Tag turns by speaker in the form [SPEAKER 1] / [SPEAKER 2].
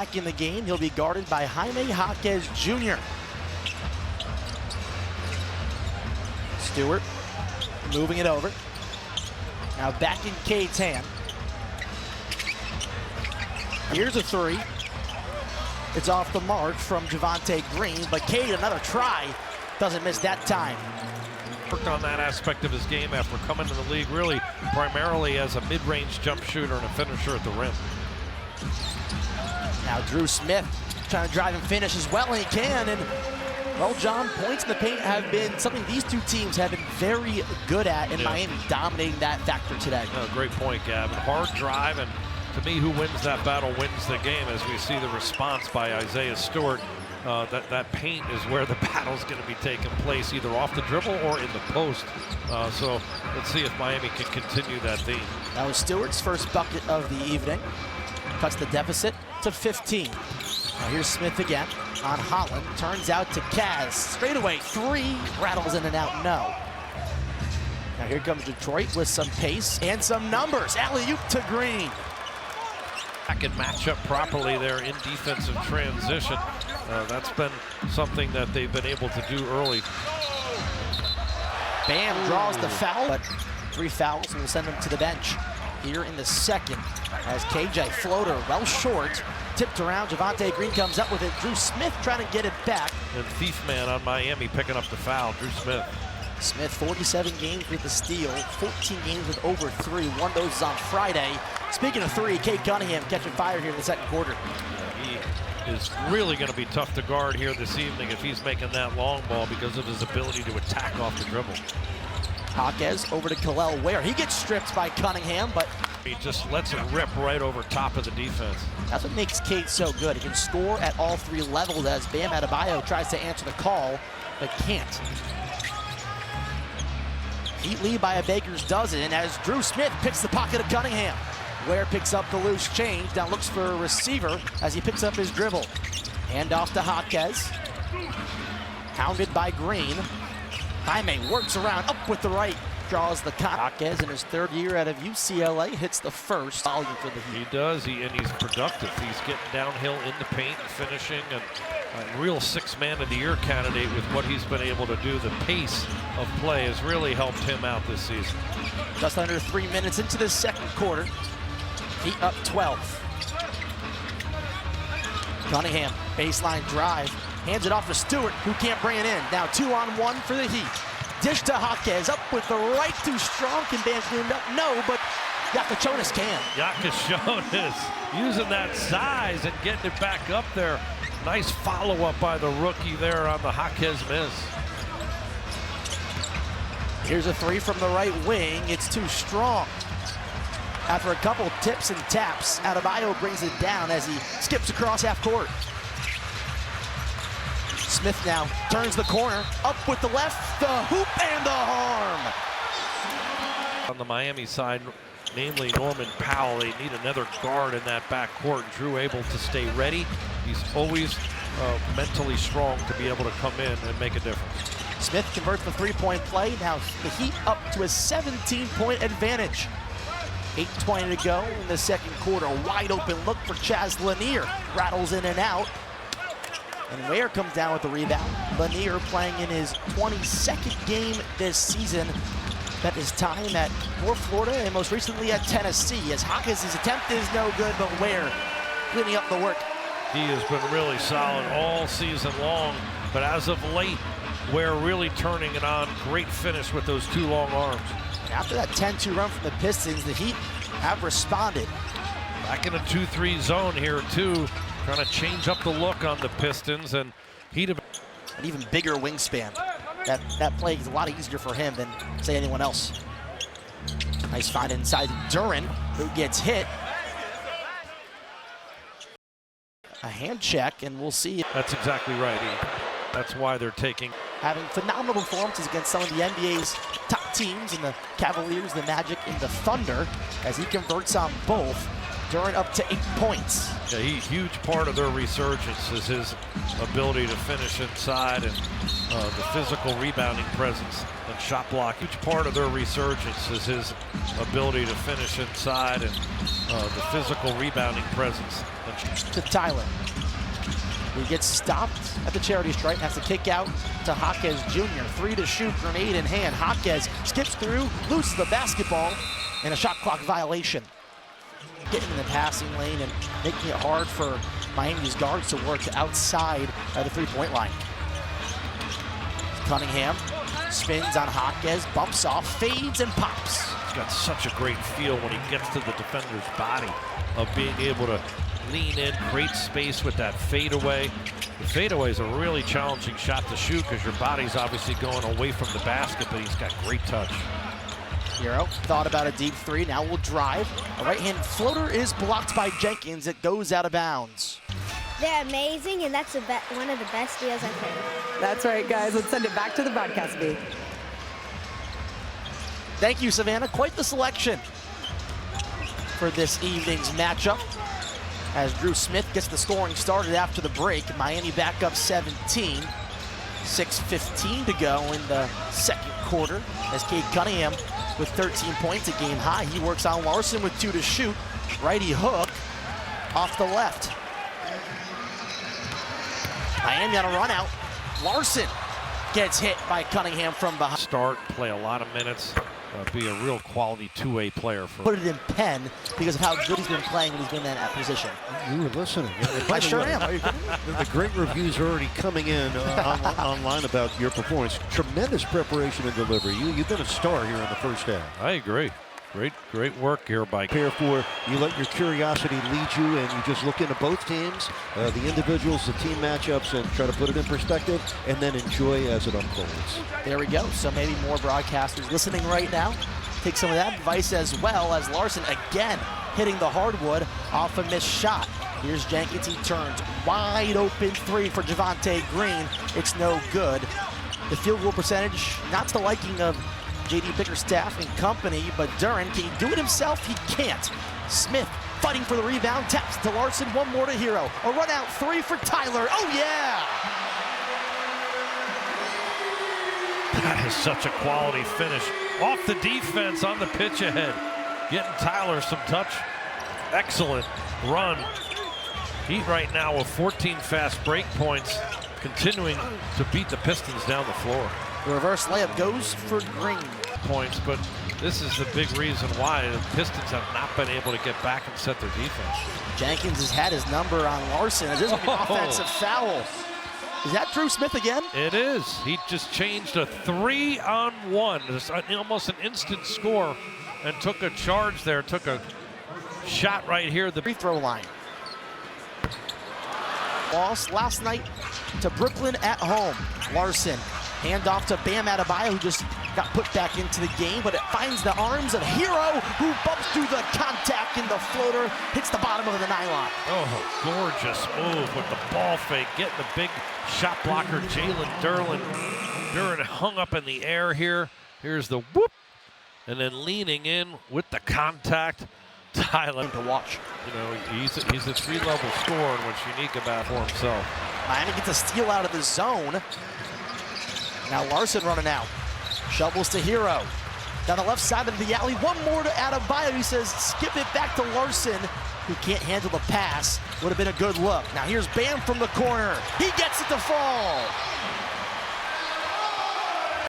[SPEAKER 1] Back in the game, he'll be guarded by Jaime Jaquez Jr. Stewart moving it over. Now back in Cade's hand. Here's a three. It's off the mark from Javonte Green, but Cade, another try, doesn't miss that time.
[SPEAKER 2] Worked on that aspect of his game after coming to the league really primarily as a mid-range jump shooter and a finisher at the rim.
[SPEAKER 1] Now Drew Smith trying to drive and finish as well, and he can. And well, John, points in the paint have been something these two teams have been very good at, and Miami dominating that factor today.
[SPEAKER 2] Great point, Gavin. Hard drive, and to me, who wins that battle wins the game, as we see the response by Isaiah Stewart. That paint is where the battle's going to be taking place, either off the dribble or in the post. So let's see if Miami can continue that theme.
[SPEAKER 1] That was Stewart's first bucket of the evening. Cuts the deficit to 15. Now here's Smith again on Holland. Turns out to Kaz. Straight away, three. Rattles in and out, no. Now here comes Detroit with some pace and some numbers. Alley-oop to Green.
[SPEAKER 2] Can match up properly there in defensive transition. That's been something that they've been able to do early.
[SPEAKER 1] Bam draws the foul, but 3 fouls will send him to the bench here in the second. As KJ floater well short, tipped around. Javonte Green comes up with it. Drew Smith trying to get it back.
[SPEAKER 2] And thief man on Miami picking up the foul, Drew Smith.
[SPEAKER 1] Smith, 47 games with the steal, 14 games with over 3. One of those is on Friday. Speaking of 3, Cade Cunningham catching fire here in the second quarter.
[SPEAKER 2] He is really going to be tough to guard here this evening if he's making that long ball because of his ability to attack off the dribble.
[SPEAKER 1] Jaquez over to Kalel Ware. He gets stripped by Cunningham, but
[SPEAKER 2] he just lets it rip right over top of the defense.
[SPEAKER 1] That's what makes Cade so good. He can score at all 3 levels as Bam Adebayo tries to answer the call, but can't. Heat lead by a baker's dozen as Drew Smith picks the pocket of Cunningham. Ware picks up the loose change, now looks for a receiver as he picks up his dribble. Hand off to Jaquez. Hounded by Green. Jaime works around, up with the right, draws the cut. Jaquez in his 3rd year out of UCLA hits the first volume for the Heat.
[SPEAKER 2] He does, and he's productive. He's getting downhill in the paint and finishing, and a real 6th man of the year candidate with what he's been able to do. The pace of play has really helped him out this season.
[SPEAKER 1] Just under 3 minutes into the second quarter. Heat up 12. Cunningham, baseline drive. Hands it off to Stewart, who can't bring it in. Now 2-on-1 for the Heat. Dish to Jaquez, up with the right, too strong. Can Bam clean it up? No, but Yakachonis can.
[SPEAKER 2] Yakachonis using that size and getting it back up there. Nice follow-up by the rookie there on the Jaquez miss.
[SPEAKER 1] Here's a 3 from the right wing. It's too strong. After a couple tips and taps, Adebayo brings it down as he skips across half court. Smith now turns the corner, up with the left, the hoop and the harm.
[SPEAKER 2] On the Miami side, namely Norman Powell, they need another guard in that backcourt. Drew able to stay ready. He's always mentally strong to be able to come in and make a difference.
[SPEAKER 1] Smith converts the 3-point play. Now the Heat up to a 17-point advantage. 8:20 to go in the second quarter. Wide open look for Chaz Lanier. Rattles in and out. And Ware comes down with the rebound. Lanier playing in his 22nd game this season. Spent his time at North Florida and most recently at Tennessee. As Jaquez's attempt is no good, but Ware cleaning up the work.
[SPEAKER 2] He has been really solid all season long, but as of late, Ware really turning it on. Great finish with those 2 long arms.
[SPEAKER 1] After that 10-2 run from the Pistons, the Heat have responded.
[SPEAKER 2] Back in a 2-3 zone here too, trying to change up the look on the Pistons, and Heat have
[SPEAKER 1] an even bigger wingspan. That play is a lot easier for him than, say, anyone else. Nice find inside Duran, who gets hit. A hand check, and we'll see.
[SPEAKER 2] That's exactly right. That's why they're taking.
[SPEAKER 1] Having phenomenal performances against some of the NBA's top teams in the Cavaliers, the Magic, and the Thunder, as he converts on both. Duran up to 8 points.
[SPEAKER 2] Yeah, huge part of their resurgence is his ability to finish inside and the physical rebounding presence and shot block. Huge part of their resurgence is his ability to finish inside and the physical rebounding presence.
[SPEAKER 1] To Tyler. He gets stopped at the charity stripe, has to kick out to Jaquez Jr. 3 to shoot, grenade in hand. Jaquez skips through, loses the basketball, and a shot clock violation. Getting in the passing lane and making it hard for Miami's guards to work outside of the three-point line. Cunningham spins on Jaquez, bumps off, fades, and pops.
[SPEAKER 2] He's got such a great feel when he gets to the defender's body of being able to lean in, create space with that fadeaway. The fadeaway is a really challenging shot to shoot because your body's obviously going away from the basket, but he's got great touch.
[SPEAKER 1] Hero thought about a deep three, now will drive. A right-hand floater is blocked by Jenkins. It goes out of bounds.
[SPEAKER 3] They're amazing, and that's one of the best deals I've heard.
[SPEAKER 4] That's right, guys. Let's send it back to the broadcast booth.
[SPEAKER 1] Thank you, Savannah. Quite the selection for this evening's matchup. As Drew Smith gets the scoring started after the break. Miami back up 17. 6:15 to go in the second quarter. As Cade Cunningham with 13 points, a game high. He works on Larson with 2 to shoot. Righty hook off the left. Miami on a run out. Larson gets hit by Cunningham from behind.
[SPEAKER 2] Start, play a lot of minutes, be a real quality two-way player.
[SPEAKER 1] Put it in pen because of how good he's been playing when he's been in that position.
[SPEAKER 5] You were listening.
[SPEAKER 1] I sure am.
[SPEAKER 5] The great reviews are already coming in online about your performance. Tremendous preparation and delivery. You've been a star here in the first half.
[SPEAKER 2] I agree. Great work here by.
[SPEAKER 5] Prepare for, you let your curiosity lead you, and you just look into both teams, the individuals, the team matchups, and try to put it in perspective, and then enjoy as it unfolds.
[SPEAKER 1] There we go. So maybe more broadcasters listening right now take some of that advice as well, as Larson again hitting the hardwood off a missed shot. Here's Jenkins. He turns wide open three for Javonte Green. It's no good. The field goal percentage not to the liking of J.D. Bickerstaff and company, but Duran, can he do it himself? He can't. Smith fighting for the rebound, taps to Larson, one more to Hero. A run out three for Tyler. Oh yeah!
[SPEAKER 2] That is such a quality finish. Off the defense on the pitch ahead. Getting Tyler some touch. Excellent run. Heat right now with 14 fast break points, continuing to beat the Pistons down the floor.
[SPEAKER 1] The reverse layup goes for Green.
[SPEAKER 2] Points, but this is the big reason why the Pistons have not been able to get back and set their defense.
[SPEAKER 1] Jenkins has had his number on Larson. This is an offensive foul. Is that Drew Smith again?
[SPEAKER 2] It is. He just changed a 3-on-1, almost an instant score, and took a charge there, took a shot right here. The
[SPEAKER 1] free throw line. Loss last night to Brooklyn at home. Larson, hand off to Bam Adebayo, who just got put back into the game, but it finds the arms of Hero, who bumps through the contact in the floater, hits the bottom of the nylon.
[SPEAKER 2] Oh, gorgeous move with the ball fake, getting the big shot blocker, Jalen Duran. Duran hung up in the air here. Here's the whoop, and then leaning in with the contact. Tyler
[SPEAKER 1] to watch.
[SPEAKER 2] You know, he's a three-level scorer, and what's unique about for himself.
[SPEAKER 1] Miami gets a steal out of the zone. Now Larson running out. Shovels to Hero. Down the left side of the alley. One more to Adebayo. He says, skip it back to Larson, who can't handle the pass. Would have been a good look. Now here's Bam from the corner. He gets it to fall.